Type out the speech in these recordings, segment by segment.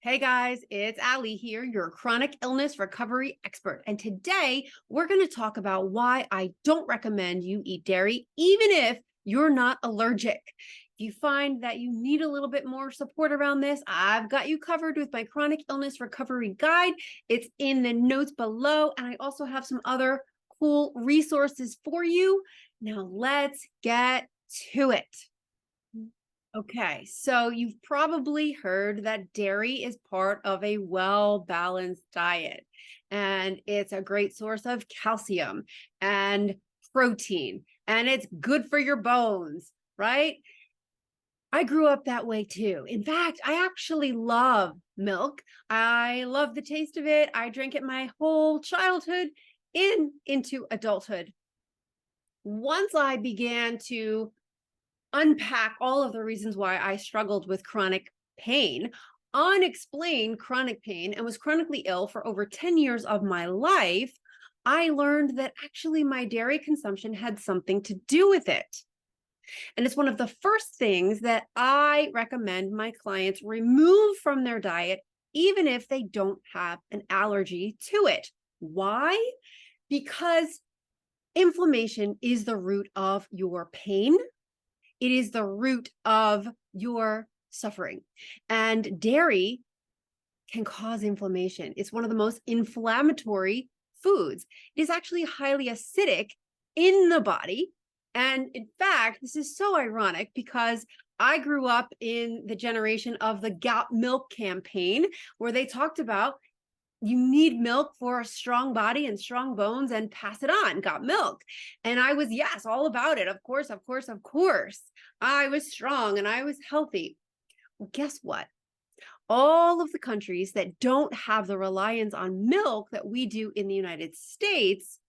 Hey guys, it's Allie here, your chronic illness recovery expert. And today we're going to talk about why I don't recommend you eat dairy, even if you're not allergic. If you find that you need a little bit more support around this, I've got you covered with my chronic illness recovery guide. It's in the notes below. And I also have some other cool resources for you. Now let's get to it. Okay, so you've probably heard that dairy is part of a well-balanced diet, and it's a great source of calcium and protein, and it's good for your bones, right? I grew up that way too. In fact, I actually love milk. I love the taste of it. I drank it my whole childhood into adulthood. Once I began to unpack all of the reasons why I struggled with chronic pain, unexplained chronic pain, and was chronically ill for over 10 years of my life, I learned that actually my dairy consumption had something to do with it. And it's one of the first things that I recommend my clients remove from their diet, even if they don't have an allergy to it. Why? Because inflammation is the root of your pain. It is the root of your suffering. And dairy can cause inflammation. It's one of the most inflammatory foods. It is actually highly acidic in the body. And in fact, this is so ironic because I grew up in the generation of the Got Milk campaign, where they talked about you need milk for a strong body and strong bones, and pass it on, got milk. And I was, yes, all about it. Of course, of course, of course. I was strong and I was healthy. Well, guess what? All of the countries that don't have the reliance on milk that we do in the United States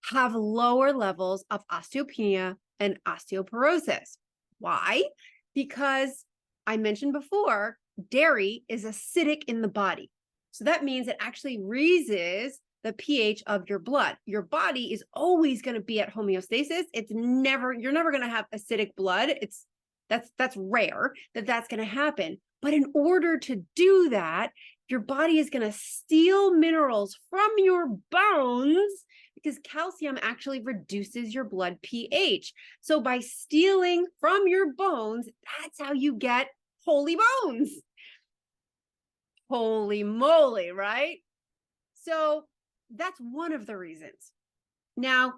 have lower levels of osteopenia and osteoporosis. Why? Because I mentioned before, dairy is acidic in the body. So that means it actually raises the pH of your blood. Your body is always going to be at homeostasis. You're never going to have acidic blood. That's rare that's going to happen. But in order to do that, your body is going to steal minerals from your bones because calcium actually reduces your blood pH. So by stealing from your bones, that's how you get holy bones. Holy moly, right? So that's one of the reasons. Now,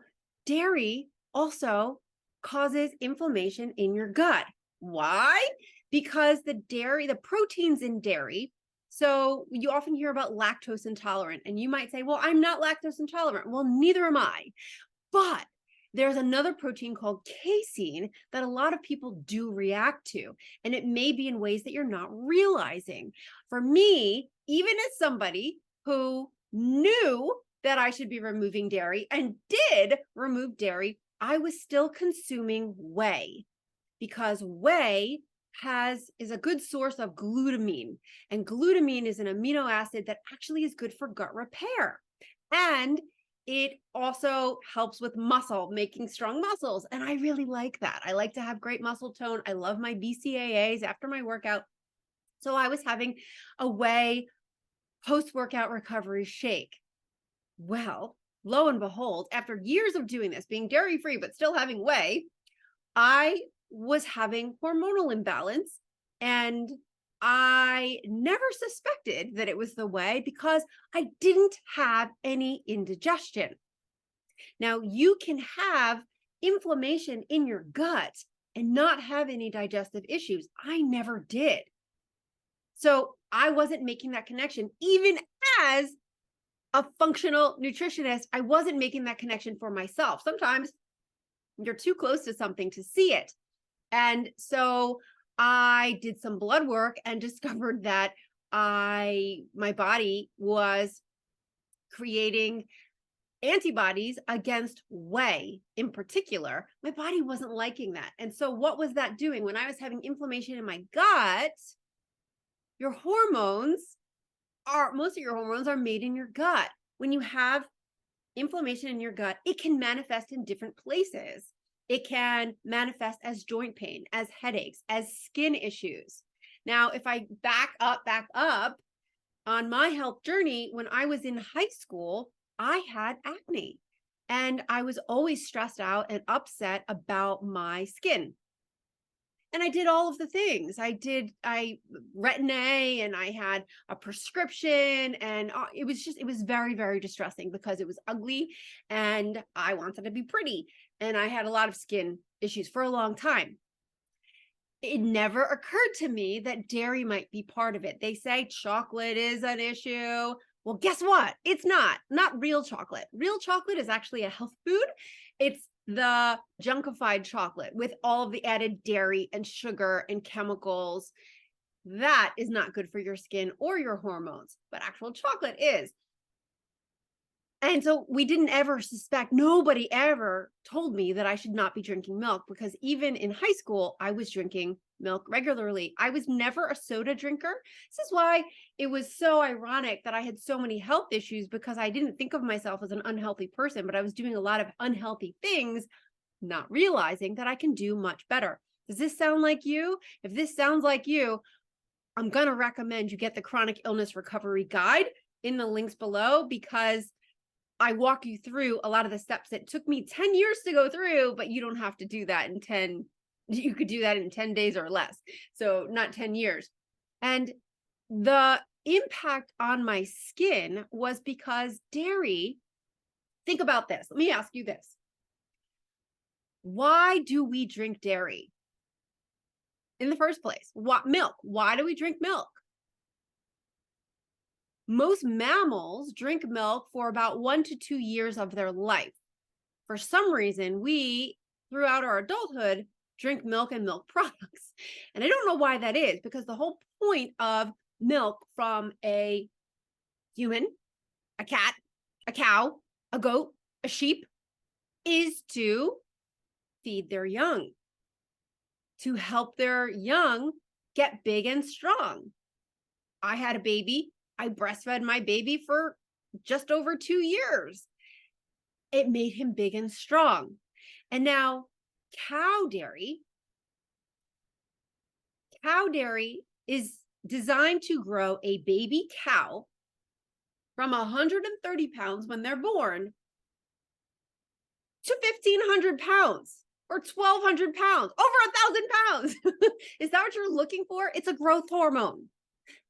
dairy also causes inflammation in your gut. Why? Because the proteins in dairy, so you often hear about lactose intolerant, and you might say, well, I'm not lactose intolerant. Well, neither am I. But there's another protein called casein that a lot of people do react to, and it may be in ways that you're not realizing. For me, even as somebody who knew that I should be removing dairy and did remove dairy, I was still consuming whey because whey is a good source of glutamine, and glutamine is an amino acid that actually is good for gut repair. And it also helps with making strong muscles. And I really like that. I like to have great muscle tone. I love my BCAAs after my workout. So I was having a whey post-workout recovery shake. Well, lo and behold, after years of doing this, being dairy-free, but still having whey, I was having hormonal imbalance, and I never suspected that it was the whey because I didn't have any indigestion. Now, you can have inflammation in your gut and not have any digestive issues. I never did. So I wasn't making that connection. Even as a functional nutritionist, I wasn't making that connection for myself. Sometimes you're too close to something to see it. And so I did some blood work and discovered that my body was creating antibodies against whey in particular. My body wasn't liking that. And so what was that doing? When I was having inflammation in my gut, most of your hormones are made in your gut. When you have inflammation in your gut, it can manifest in different places. It can manifest as joint pain, as headaches, as skin issues. Now, if I back up on my health journey, when I was in high school, I had acne and I was always stressed out and upset about my skin. And I did all of the things. I retin A and I had a prescription and it was very, very distressing because it was ugly and I wanted to be pretty. And I had a lot of skin issues for a long time. It never occurred to me that dairy might be part of it. They say chocolate is an issue. Well, guess what? It's not real chocolate. Real chocolate is actually a health food. It's the junkified chocolate with all of the added dairy and sugar and chemicals. That is not good for your skin or your hormones, but actual chocolate is. And so we didn't ever suspect, nobody ever told me that I should not be drinking milk, because even in high school, I was drinking milk regularly. I was never a soda drinker. This is why it was so ironic that I had so many health issues, because I didn't think of myself as an unhealthy person, but I was doing a lot of unhealthy things, not realizing that I can do much better. Does this sound like you? If this sounds like you, I'm going to recommend you get the Chronic Illness Recovery Guide in the links below, because I walk you through a lot of the steps that took me 10 years to go through, but you don't have to do that in 10. You could do that in 10 days or less. So not 10 years. And the impact on my skin was because dairy, think about this. Let me ask you this. Why do we drink dairy in the first place? What milk? Why do we drink milk? Most mammals drink milk for about 1 to 2 years of their life. For some reason, we, throughout our adulthood, drink milk and milk products. And I don't know why that is, because the whole point of milk from a human, a cat, a cow, a goat, a sheep, is to feed their young, to help their young get big and strong. I had a baby. I breastfed my baby for just over 2 years. It made him big and strong. And now cow dairy is designed to grow a baby cow from 130 pounds when they're born to 1,500 pounds or 1,200 pounds, over 1,000 pounds. Is that what you're looking for? It's a growth hormone.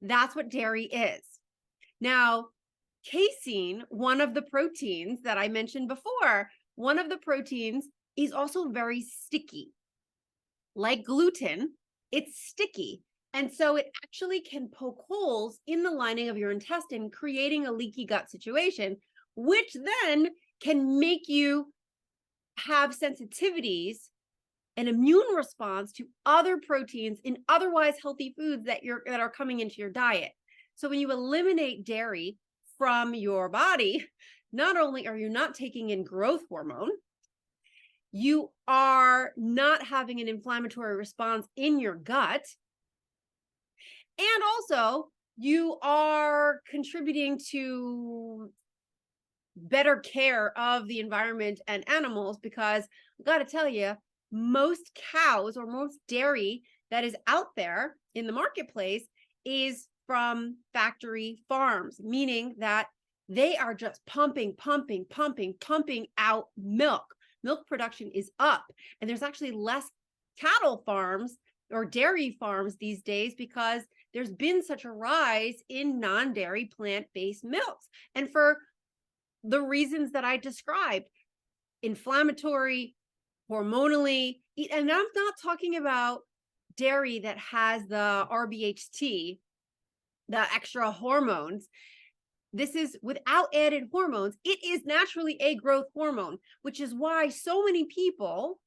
That's what dairy is. Now, casein, one of the proteins that I mentioned before, one of the proteins is also very sticky. Like gluten, it's sticky. And so it actually can poke holes in the lining of your intestine, creating a leaky gut situation, which then can make you have sensitivities, an immune response to other proteins in otherwise healthy foods that are coming into your diet. So when you eliminate dairy from your body, not only are you not taking in growth hormone, you are not having an inflammatory response in your gut, and also you are contributing to better care of the environment and animals, because I got to tell you, most cows or most dairy that is out there in the marketplace is from factory farms, meaning that they are just pumping out milk. Milk production is up, and there's actually less cattle farms or dairy farms these days because there's been such a rise in non-dairy plant-based milks. And for the reasons that I described, inflammatory, hormonally, and I'm not talking about dairy that has the RBHT, the extra hormones. This is without added hormones. It is naturally a growth hormone, which is why so many people,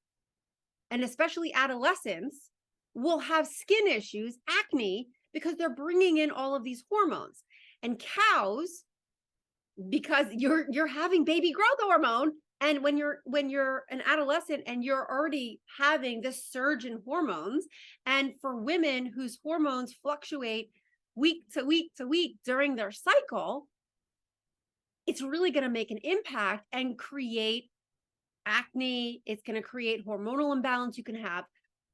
and especially adolescents, will have skin issues, acne, because they're bringing in all of these hormones. And cows, because you're having baby growth hormone, and when you're an adolescent and you're already having this surge in hormones, and for women whose hormones fluctuate week to week to week during their cycle, it's really going to make an impact and create acne. It's going to create hormonal imbalance. You can have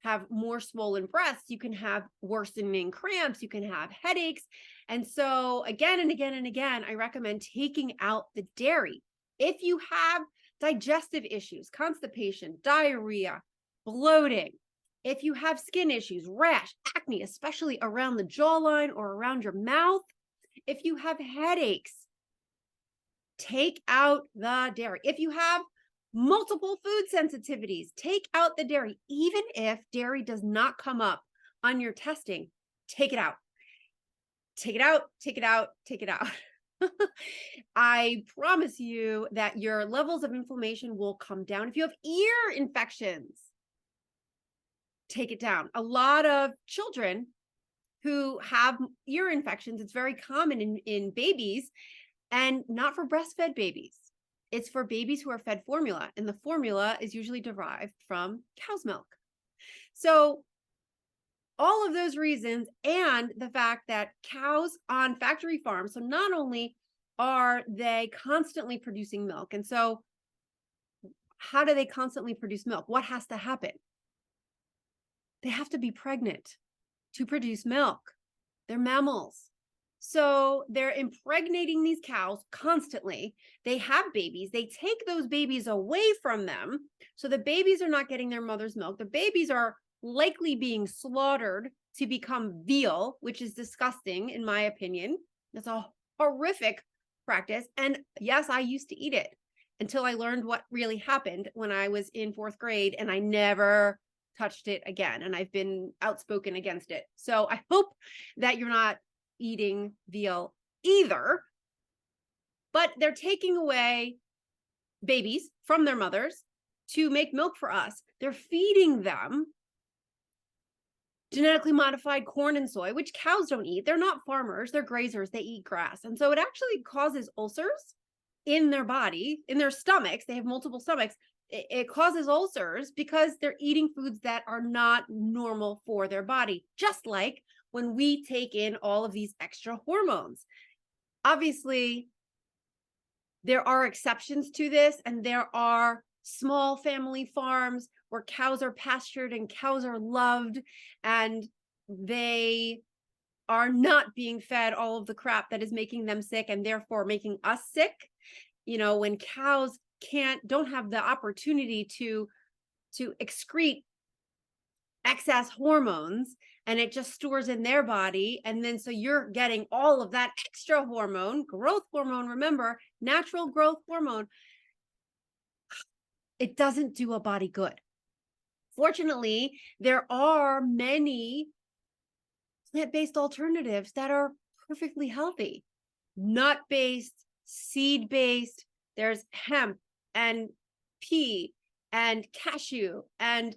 have more swollen breasts, you can have worsening cramps, you can have headaches. And so again and again and again, I recommend taking out the dairy. If you have digestive issues, constipation, diarrhea, bloating, if you have skin issues, rash, acne, especially around the jawline or around your mouth, if you have headaches, take out the dairy. If you have multiple food sensitivities, take out the dairy. Even if dairy does not come up on your testing, take it out. Take it out, take it out, take it out. I promise you that your levels of inflammation will come down. If you have ear infections, take it down. A lot of children who have ear infections, it's very common in babies, and not for breastfed babies. It's for babies who are fed formula, and the formula is usually derived from cow's milk. So all of those reasons, and the fact that cows on factory farms, so not only are they constantly producing milk, and so how do they constantly produce milk? What has to happen? They have to be pregnant to produce milk. They're mammals. So they're impregnating these cows constantly. They have babies. They take those babies away from them. So the babies are not getting their mother's milk. The babies are likely being slaughtered to become veal, which is disgusting, in my opinion. That's a horrific practice. And yes, I used to eat it until I learned what really happened when I was in 4th grade, and I never touched it again. And I've been outspoken against it. So I hope that you're not eating veal either. But they're taking away babies from their mothers to make milk for us. They're feeding them genetically modified corn and soy, which cows don't eat. They're not farmers, they're grazers, they eat grass. And so it actually causes ulcers in their body, in their stomachs. They have multiple stomachs. It causes ulcers because they're eating foods that are not normal for their body, just like when we take in all of these extra hormones. Obviously, there are exceptions to this, and there are small family farms where cows are pastured and cows are loved, and they are not being fed all of the crap that is making them sick and therefore making us sick. You know, when cows don't have the opportunity to excrete excess hormones, and it just stores in their body, and then so you're getting all of that extra hormone, growth hormone, remember, natural growth hormone, it doesn't do a body good. Fortunately, there are many plant-based alternatives that are perfectly healthy. Nut-based, seed-based, there's hemp and pea and cashew and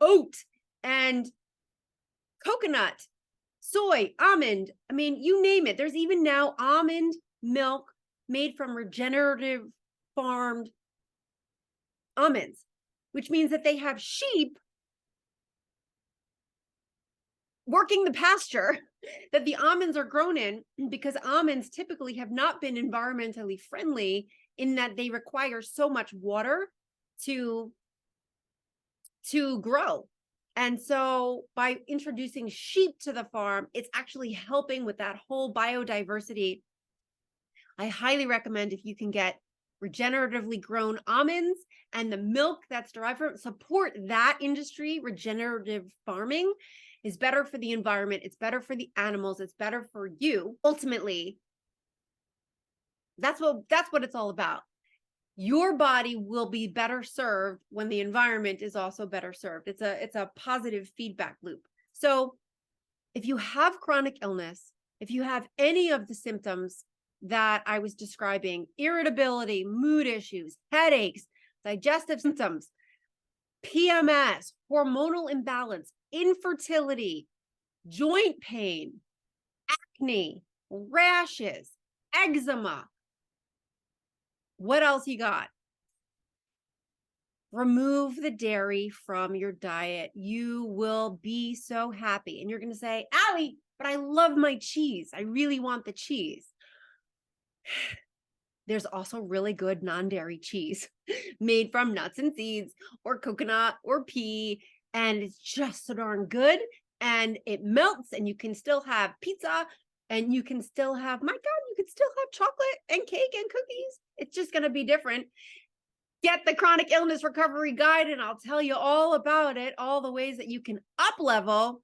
oat and coconut, soy, almond. I mean, you name it. There's even now almond milk made from regenerative farmed almonds, which means that they have sheep working the pasture that the almonds are grown in, because almonds typically have not been environmentally friendly in that they require so much water to grow. And so by introducing sheep to the farm, it's actually helping with that whole biodiversity. I highly recommend, if you can get regeneratively grown almonds and the milk that's derived from it, support that industry. Regenerative farming is better for the environment. It's better for the animals. It's better for you. Ultimately, that's what it's all about. Your body will be better served when the environment is also better served. It's a positive feedback loop. So if you have chronic illness, if you have any of the symptoms that I was describing, irritability, mood issues, headaches, digestive symptoms, PMS, hormonal imbalance, infertility, joint pain, acne, rashes, eczema, what else you got? Remove the dairy from your diet. You will be so happy. And you're going to say, Allie, but I love my cheese. I really want the cheese. There's also really good non-dairy cheese made from nuts and seeds or coconut or pea. and it's just so darn good, and it melts, and you can still have pizza, and you can still have, my God, you can still have chocolate and cake and cookies. It's just going to be different. Get the Chronic Illness Recovery Guide, and I'll tell you all about it, all the ways that you can up level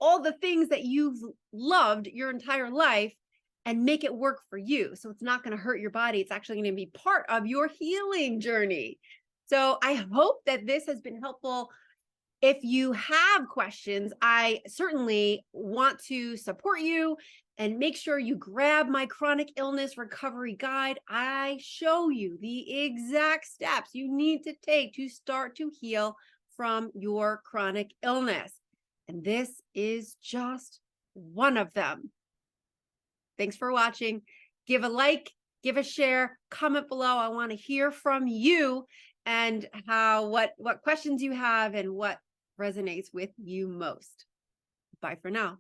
all the things that you've loved your entire life and make it work for you. So it's not going to hurt your body. It's actually going to be part of your healing journey. So I hope that this has been helpful. If you have questions, I certainly want to support you, and make sure you grab my Chronic Illness Recovery Guide. I show you the exact steps you need to take to start to heal from your chronic illness. And this is just one of them. Thanks for watching. Give a like, give a share, comment below. I want to hear from you and what questions you have and what resonates with you most. Bye for now.